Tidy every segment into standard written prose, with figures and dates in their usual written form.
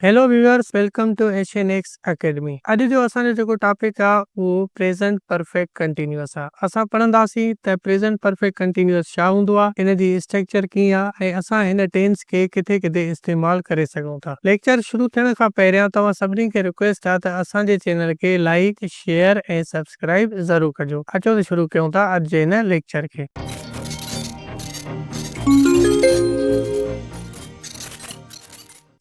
Hello viewers, welcome to HNX academy. अॼु जो असांजो जेको टॉपिक आहे उहो प्रेज़ेंट परफेक्ट कंटिन्यूअस आहे। असां पढ़ंदासीं त प्रेज़ेंट परफेक्ट कंटिन्यूअस छा हूंदो आहे, हिन जी स्ट्रक्चर कीअं आहे ऐं असां हिन टेंस खे किथे किथे इस्तेमालु करे सघूं था। लेक्चर शुरू थियण खां पहिरियां तव्हां सभिनी खे रिक्वेस्ट आहे त असांजे चैनल खे लाइक, शेयर ऐं सब्सक्राइब ज़रूरु कजो। अचो त शुरू कयूं था अॼु जे हिन लेक्चर खे।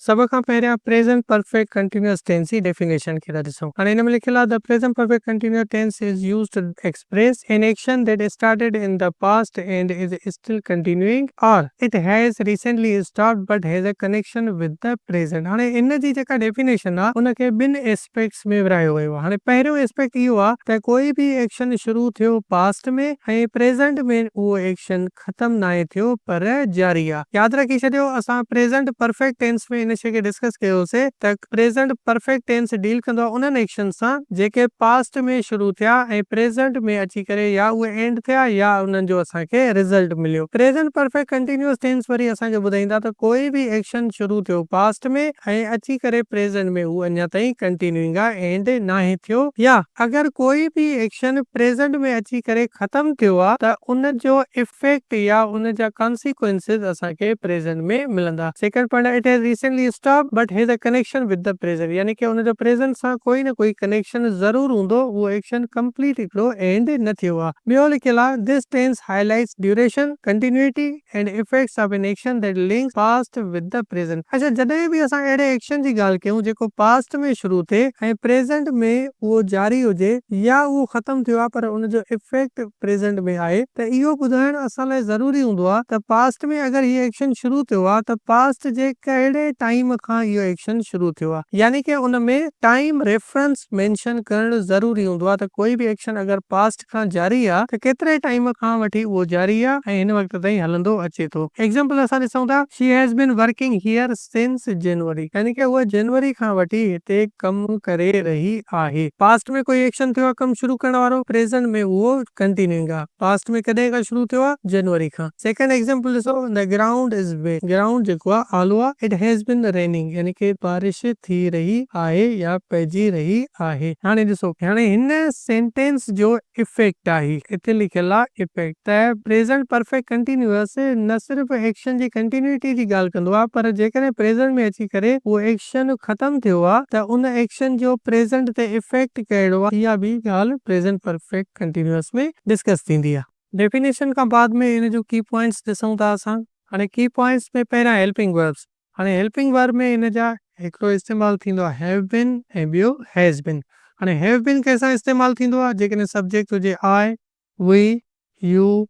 सभ खां पहिरियां प्रेज़ेंट परफेक्ट कंटिन्यूअस टेंस जी डेफिनेशन खे था ॾिसूं। हाणे हिन में लिखियलु आहे the present perfect continuous tense is used to express an action that started in the past and is still continuing और it has recently stopped but has a connection with the present. हाणे इन जी जेका definition आहे उन खे ॿिनि aspects में विरहायो वियो आहे। हाणे पहिरियों एस्पेक्ट इहो आहे त कोई बि एक्शन शुरू थियो पास्ट में ऐं प्रेज़ेंट में उहो एक्शन ख़तम नाहे थियो पर जारी आहे। यादि रखी छॾियो, असां प्रेज़ेंट परफेक्ट टेंस में इन शइ खे डिस्कस कयोसीं त प्रेज़ेंट परफेक्ट टेंस डील कंदो आहे उन्हनि एक्शन सां जेके पास्ट में शुरू थिया ऐं प्रेज़ेंट में अची करे या उहे एंड थिया या उन्हनि जो असांखे रिज़ल्ट मिलियो। प्रेज़ेंट परफेक्ट कंटिन्यूअस टेंस वरी असांखे ॿुधाईंदा त कोई बि एक्शन शुरू थियो पास्ट में ऐं अची करे प्रेज़ेंट में उहो अञा ताईं कंटिन्यूइंग आहे, एंड नाहे थियो। या अगरि कोई बि एक्शन प्रेज़ेंट में अची करे ख़तम थियो आहे त उन जो इफेक्ट या उन जा कॉन्सिक्वेंसेस असांखे प्रेज़ेंट में मिलंदा। Second point, it has recently stop but has a connection with the present, यानी कि उन जो प्रेज़ेंट सां कोई न कोई कनेक्शन ज़रूर हूंदो, उहो एक्शन कंप्लीट हिकिड़ो एंड न थियो आहे। ॿियो लिखियलु आहे this tense highlights duration, continuity and effects of an action that links past with the present. अच्छा, जॾहिं बि असां अहिड़े एक्शन जी ॻाल्हि कयूं जेको पास्ट में शुरू थिए ऐं प्रेज़ेंट में उहो जारी हुजे या उहो ख़तम थियो आहे पर उन जो इफेक्ट प्रेज़ेंट में आहे, त इहो ॿुधाइणु असां लाइ ज़रूरी हूंदो आहे त पास्ट में अगरि हीअ एक्शन शुरू थियो आहे त पास्ट जे कहिड़े टाइम खां इहो एक्शन शुरू थियो आहे, यानी कि उन में टाइम रेफरेंस मेंशन करणु ज़रूरी हूंदो आहे त कोई बि एक्शन अगरि पास्ट खां जारी आहे त केतिरे टाइम खां वठी उहो जारी आहे ऐं हिन वक़्त ताईं हलंदो अचे थो। एग्जांपल असां ॾिसूं था, she has been working here since January, यानी कि उहा जनवरी खां वठी हिते कमु करे रही आहे। पास्ट में कोई एक्शन थियो आहे कमु शुरू करण वारो, प्रेज़ेंट में उहो कंटिन्यूइंग आहे। पास्ट में कॾहिं खां शुरू थियो आहे? जनवरी खां। सेकंड एग्जांपल ॾिसो, the ground is wet, ground जेको आहे आलो आहे। इट हैज़ बीन रेनिंग, यानी कि बारिश थी रही आहे या पइजी रही आहे। हाणे ॾिसो, हाणे हिन सेंटेंस जो इफेक्ट आहे, हिते लिखियलु आहे इफेक्ट। त प्रेज़ेंट परफेक्ट कंटिन्यूअस न सिर्फ़ एक्शन जी कंटिन्यूटी जी ॻाल्हि कंदो आहे, पर जेकॾहिं प्रेज़ेंट में अची करे उहो एक्शन ख़तम थियो आहे त उन एक्शन जो प्रेज़ेंट ते इफेक्ट कहिड़ो आहे, इहा बि ॻाल्हि प्रेज़ेंट परफेक्ट कंटिन्यूअस में डिस्कस थींदी आहे। डेफिनेशन खां बाद में इन जो की पॉइंट्स ॾिसूं था असां। हाणे की पॉइंट्स में पहिरियां हेल्पिंग वर्ब्स। हाणे हेल्पिंग वर्ब में इन जा हिकिड़ो इस्तेमालु थींदो आहे हैव बिन ऐं ॿियो हैज़ बिन। हाणे हैव बिन कंहिंसां इस्तेमालु थींदो आहे? जेकॾहिं सब्जेक्ट हुजे आई, वी, यू,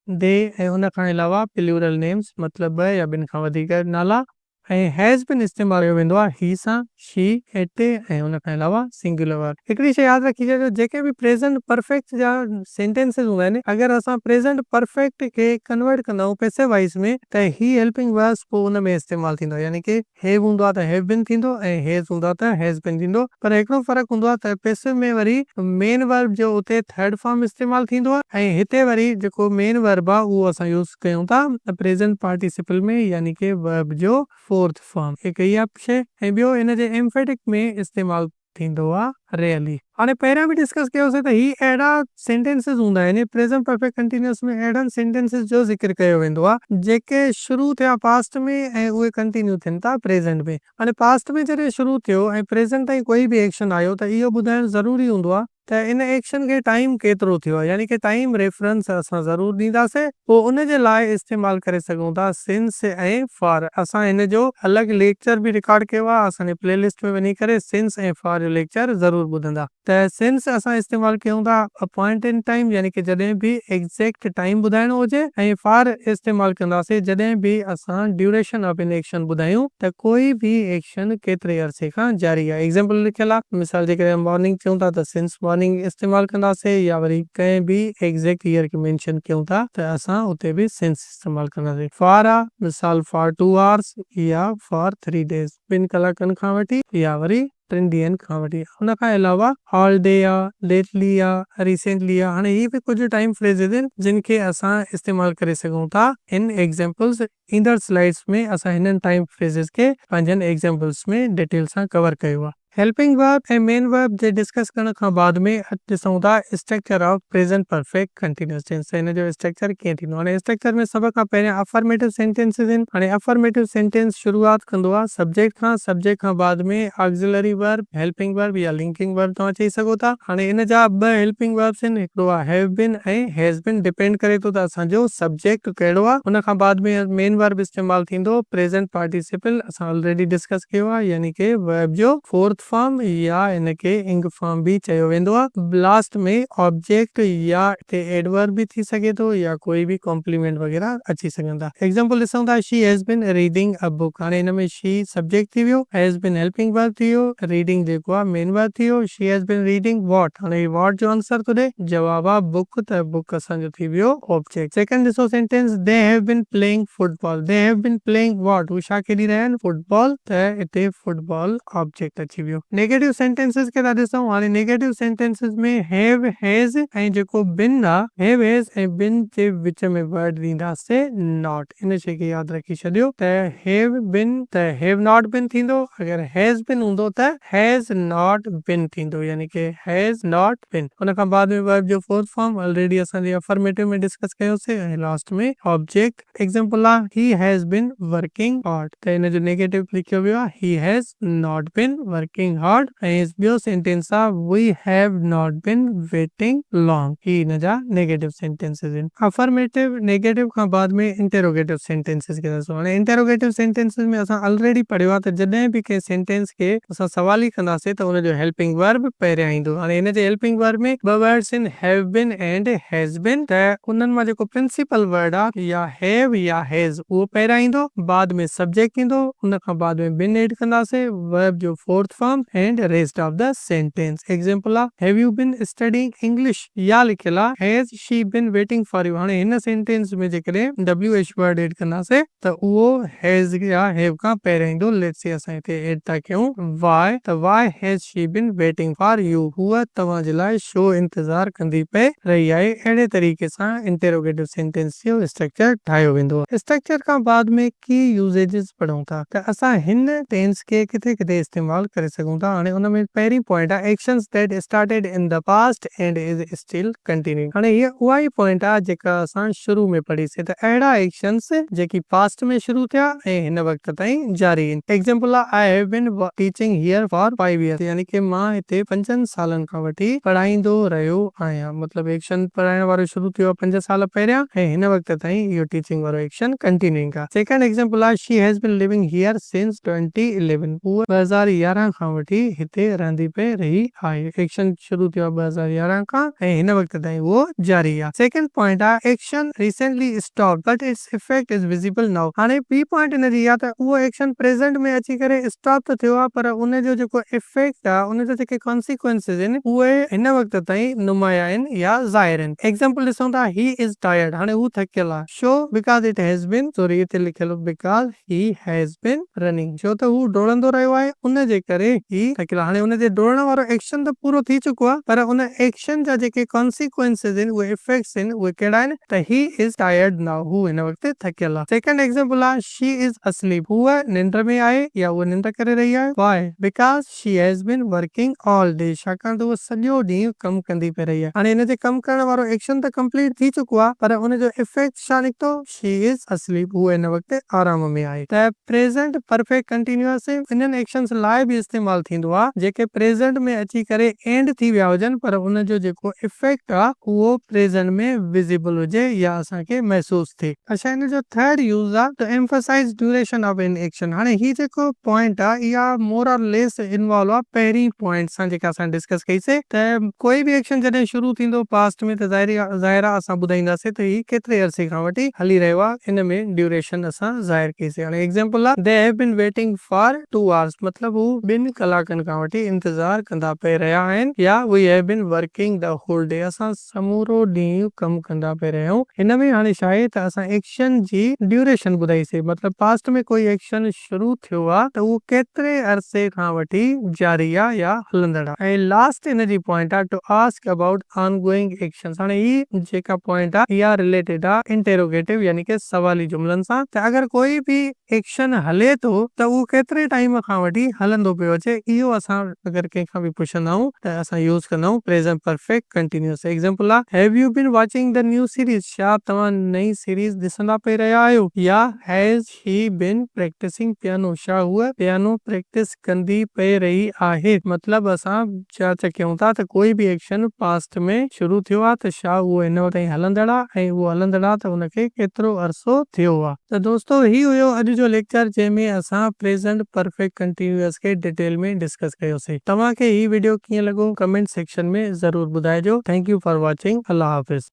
दे ऐं हुन खां अलावा प्लूरल नेम्स, मतिलबु ॿ या ॿिनि खां वधीक नाला। ऐं हैज़ बिन इस्तेमालु कयो वेंदो आहे ही सां, शी, इट ऐं हुन खां अलावा सिंगुलर वर्ब। हिकिड़ी शइ यादि रखी छॾियो, जेके बि प्रेज़ेंट परफेक्ट जा सेंटेंसिस हूंदा आहिनि, अगरि असां प्रेज़ेंट परफेक्ट खे कन्वर्ट कंदा आहियूं पैसिव वॉइस में त ही हेल्पिंग वर्ब्स पोइ हुन में इस्तेमालु थींदो, यानी कि हैव हूंदो आहे त हैव बिन थींदो ऐं हैज़ हूंदो आहे त हैज़ बिन थींदो। पर हिकिड़ो फ़र्क़ु हूंदो आहे त पैसिव में वरी मेन वर्ब जो उते थर्ड फॉर्म इस्तेमालु थींदो आहे ऐं हिते वरी जेको मेन वर्ब आहे उहो असां यूज़ कयूं था प्रेज़ेंट पार्टिसिपल में, यानी कि वर्ब जो फोर्थ फॉर्म। हिकु इहा शइ ऐं ॿियो हिन जे एम्फेटिक में इस्तेमालु थींदो आहे रेयरली। हाणे पहिरियां बि डिस्कस कयोसीं त ही अहिड़ा सेंटेंसिस हूंदा आहिनि प्रेज़ेंट परफेक्ट कंटिन्यूअस में, अहिड़नि सेंटेंसिस जो ज़िक्र कयो वेंदो आहे जेके शुरू थिया पास्ट में ऐं उहे कंटिन्यू थियनि था प्रेज़ेंट में। हाणे पास्ट में जॾहिं शुरू थियो ऐं प्रेज़ेंट ताईं कोई बि एक्शन आयो त इहो ॿुधाइणु ज़रूरी हूंदो आहे त इन एक्शन खे टाइम केतिरो थियो आहे, यानी कि टाइम रेफरेंस असां ज़रूरु ॾींदासीं। पोइ उन जे लाइ इस्तेमालु करे सघूं था सिंस ऐं फॉर। असां हिन जो अलॻि लेक्चर बि रिकॉर्ड कयो आहे, असांजे प्लेलिस्ट में वञी करे सिंस ऐं फॉर जो लेक्चर ज़रूरु ॿुधंदा। त सिंस असां इस्तेमालु कयूं था अ पॉइंट इन टाइम, यानी कि जॾहिं बि एग्ज़ैक्ट टाइम ॿुधाइणो हुजे, ऐं फॉर इस्तेमालु कंदासीं जॾहिं बि असां ड्यूरेशन ऑफ एन एक्शन ॿुधायूं त कोई बि एक्शन केतिरे अरसे खां जारी आहे। एग्ज़ाम्पल लिखियलु आहे, मिसाल जे करे मॉर्निंग चऊं था त सिंस मॉर्निंग इस्तेमालु कंदासीं, या वरी कंहिं बि एग्ज़ैक्ट ईयर खे मेंशन कयूं था त असां उते बि सिंस इस्तेमालु कंदासीं। फॉर आहे मिसाल फॉर 2 hours या फॉर 3 days, 2 कलाकनि खां वठी या वरी टिनि ॾींहंनि खां वठी। हुन खां अलावा ऑल डे आहे, लेटली आहे, रिसेंटली आहे। हाणे ही बि कुझु टाइम फ्रेज़िस आहिनि जिन खे असां इस्तेमालु करे सघूं था इन एग्ज़ाम्पल्स। ईंदड़ स्लाइड्स में असां हिननि टाइम फ्रेज़िस खे पंहिंजनि एग्ज़ाम्पल्स में डिटेल सां कवर कयो आहे। हेल्पिंग वर्ब ऐं मेन वर्ब जे डिस्कस करण खां बाद में ॾिसूं था structure of present perfect continuous tense. हिन जो स्ट्रक्चर कीअं थींदो। हाणे स्ट्रक्चर में सभ खां पहिरियां अफर्मेटिव सेंटेंसिस आहिनि। हाणे अफर्मेटिव सेंटेंस शुरूआत कंदो आहे सब्जेक्ट खां बाद में ऑक्सिलरी वर्ब, हेल्पिंग वर्ब या लिंकिंग वर्ब तव्हां चई सघो था। हाणे इन जा ॿ हेल्पिंग वर्ब्स आहिनि, हिकिड़ो आहे हैव बीन ऐं हैज़ बीन। डिपेंड करे थो त असांजो सब्जेक्ट कहिड़ो आहे। हुन खां बाद में मेन वर्ब इस्तेमालु थींदो प्रेज़ेंट पार्टिसिपल, असां ऑलरेडी डिस्कस कयो आहे, यानी कि वर्ब जो फोर्थ फॉर्म या इनके इंग फॉर्म भी चयो वेंदो आहे। लास्ट में ऑब्जेक्ट या एडवर्ब भी थी सघे थो या कोई भी कॉम्प्लीमेंट वग़ैरह अची सघनि था। एग्जांपल ॾिसूं था, she has been reading a book. हाणे हिन में शी सब्जेक्ट थी वियो, हैज़ बीन हेल्पिंग वर्ब थी वियो, रीडिंग जेको आहे मेन वर्ब थी वियो। She has been reading what, हाणे व्हाट जो आंसर थो ॾे, जवाब आहे बुक, त बुक असांजो थी वियो ऑब्जेक्ट। सेकंड ॾिसो sentence, they have been playing football. They have been playing what, हू छा खेॾी रहिया आहिनि, फुटबॉल, त हिते फुटबॉल ऑब्जेक्ट अची वियो। नेगेटिव सेंटेंसेस खे था ॾिसूं। हाणे नेगेटिव सेंटेंसेस में हैव, हैज़ ऐं जेको बिन आहे, हैव, हैज़ ऐं बिन जे विच में वर्ड ॾींदासीं नॉट। इन शइ खे यादि रखी छॾियो त हैव बिन त हैव नॉट बिन थींदो, अगरि हैज़ बिन हूंदो त हैज़ नॉट बिन थींदो, यानी कि हैज़ नॉट बिन। हुन खां बाद में वर्ब जो फोर्थ फॉर्म ऑलरेडी असांजे अफर्मेटिव में डिस्कस कयोसीं ऐं लास्ट में ऑब्जेक्ट। एग्जांपल आहे, he has been working hard, त इन जो नेगेटिव लिखियो वियो आहे, he has not been working hard. ऐं ॿियो सेंटेंस आहे, we have not been waiting long. ही इन जा नेगेटिव सेंटेंसेस आहिनि। अफर्मेटिव नेगेटिव खां बाद में इंटेरोगेटिव सेंटेंसेस खे ॾिसो। हाणे इंटेरोगेटिव सेंटेंसेस में असां ऑलरेडी पढ़ियो आहे त जॾहिं बि कंहिं सेंटेंस खे असां सवाल ई कंदासीं त उन जो हेल्पिंग वर्ब पहिरियां ईंदो। हाणे इन जे हेल्पिंग वर्ब में ॿ वर्ड्स आहिनि, have been and has been. त उन्हनि मां जेको प्रिंसिपल वर्ड आहे या हैव या हैज़, उहो पहिरियां ईंदो, बाद में सब्जेक्ट ईंदो, उन खां बाद में बिन एड कंदासीं, वर्ब जो fourth form and rest of the sentence. Example आहे, have you been studying English, या लिखियल आहे has she been waiting for you. हाणे हिन सेंटेंस में जेकॾहिं WH वर्ड एड कंदासीं त उहो हैज़ या हैव खां पहिरियां ईंदो। लेट्स से असां हिते एड था कयूं वाई, त why has she been waiting for you, हूअ तव्हां जे लाइ छो इंतज़ार कंदी पई रही आहे। अहिड़े तरीक़े सां इंटेरोगेटिव सेंटेंस जो स्ट्रक्चर ठाहियो वेंदो आहे। स्ट्रक्चर खां बाद में की यूसेजेस पढ़ूं था त असां हिन टेंस खे किथे किथे इस्तेमालु करे सघूं था। हाणे हुन में पहिरीं पॉइंट आहे, actions that started in the past and is still continuing. हाणे हीअ उहा ई पॉइंट आहे जेका असां शुरू में पढ़ीसीं, त अहिड़ा एक्शंस जेकी पास्ट में शुरू थिया ऐं हिन वक़्त ताईं जारी आहिनि। एग्जांपल आहे, I have been teaching here for 5 years, यानी कि मां हिते 5 सालनि खां वठी पढ़ाईंदो रहियो आहियां। मतलब एक्शन पढ़ाइण वारो शुरू थियो 5 साल पहिरियां ऐं हिन वक़्त ताईं इहो टीचिंग वारो एक्शन कंटिन्यूइंग आहे। सेकंड एग्जांपल आहे, she has been living here since 2011, उहा 2011 खां वठी हिते रहंदी पे रही आहे। एक्शन शुरू थियो 2011 खां ऐं हिन वक़्त ताईं उहो जारी आहे। सेकंड पॉइंट आहे, action recently stop but its effect is visible now. हाणे ॿी पॉइंट इन जी आहे त उहो एक्शन प्रेज़ेंट में अची करे स्टॉप त थियो आहे, पर उन जो जेको इफेक्ट आहे, उन जा जेके कॉन्सिक्वेंसेस आहिनि, उहे हिन वक़्त ताईं नुमाया आहिनि या ज़ाहिर आहिनि। एग्जांपल ॾिसूं था, ही इज टायर्ड, हाणे हू थकियल आहे, छो, because it has been, sorry हिते लिखियल because he has been running, छो त हू डोड़ंदो रहियो आहे, उन जे करे ही थकियल आहे। हाणे उन जे डोड़ण वारो एक्शन त पूरो थी चुको आहे, पर उन एक्शन जा जेके कॉन्सिक्वेंसेस आहिनि, उहे इफेक्ट्स आहिनि, उहे कहिड़ा आहिनि त ही इज टायर्ड नाउ, हू हिन वक़्त थकियल आहे। सेकंड एग्जांपल आहे, शी इज अस्लीप, हूअ निंड में आहे या उहा निंड करे रही आहे। Why, because she has been working all day, छाकाणि त उहा सॼो ॾींहुं कमु कंदी पई रही आहे। हाणे हिन जे कमु करण वारो एक्शन त कंप्लीट थी चुको आहे, पर उन जो इफेक्ट छा निकितो, शी इज अस्लीप, हूअ हिन वक़्त आराम में आहे। त प्रेज़ेंट परफेक्ट कंटिन्यूअस इन्हनि एक्शन्स लाइ बि इस्तेमालु थींदो आहे जेके प्रेज़ेंट में अची करे एंड थी विया हुजनि, पर उन जो जेको इफेक्ट आहे उहो प्रेज़ेंट में विजिबल हुजे या असांखे महसूस थिए। अच्छा, हिन जो थर्ड यूज़ आहे to emphasize duration of an action. हाणे ही जेको पॉइंट आहे इहा मोर और लेस इन्वॉल्व आहे पहिरीं पॉइंट सां जेका असां डिस्कस कईसीं, त कोई बि एक्शन जॾहिं शुरू थींदो पास्ट में, त ज़ाहिर आहे असां ॿुधाईंदासीं त ही केतिरे अरसे खां वठी हली रहियो आहे, इन में ड्यूरेशन असां ज़ाहिर कईसीं। हाणे एग्जांपल आहे, they have been waiting for 2 hours, मतलब हू 2 कलाकनि खां वठी इंतज़ार कंदा पे रहिया आहिनि या we have been working the whole day, असां समूरो ॾींहुं कमु कंदा पे रहिया आहियूं। हिन में हाणे छा आहे त असां एक्शन जी ड्यूरेशन ॿुधाईसीं, मतिलबु पास्ट में कोई एक्शन शुरू थियो आहे त उहो केतिरे अरसे खां वठी जारी आहे या हलंदड़ आहे। ऐं लास्ट इन जी पॉइंट आहे to ask about ongoing actions. हाणे ही जेका पॉइंट आहे इहा रिलेटेड आहे इंटेरोगेटिव यानी कि सवाली जुमलनि सां, त अगरि कोई बि एक्शन हले थो त उहो केतिरे टाइम खां वठी हलंदो पियो अचे, इहो असां अगरि कंहिंखां बि पुछंदा आहियूं त असां यूज़ कंदा आहियूं प्रेज़ेंट परफेक्ट कंटिन्यूअस। एग्जांपल आहे have you been watching the new series, छा तव्हां नई सीरीज ॾिसंदा पे रहिया आहियो, या has he been practising piano, छा हूअ पियानो प्रैक्टिस कंदी पे रही आहे। मतिलबु असां छा कयूं था त कोई बि एक्शन पास्ट में शुरू थियो आहे त छा उहो हिन ताईं हलंदड़ आहे, ऐं उहो हलंदड़ आहे त हुनखे केतिरो अरसो थियो आहे। त दोस्तो ही हुयो अॼु जो लेक्चर जंहिंमें असां प्रेज़ेंट परफेक्ट कंटिन्यूअस खे डिटेल में डिस्कस कयोसीं। तव्हांखे ही वीडियो कीअं लॻो कमेंट सेक्शन में ज़रूर ॿुधाइजो। Thank you for watching. Allah हाफ़िज़।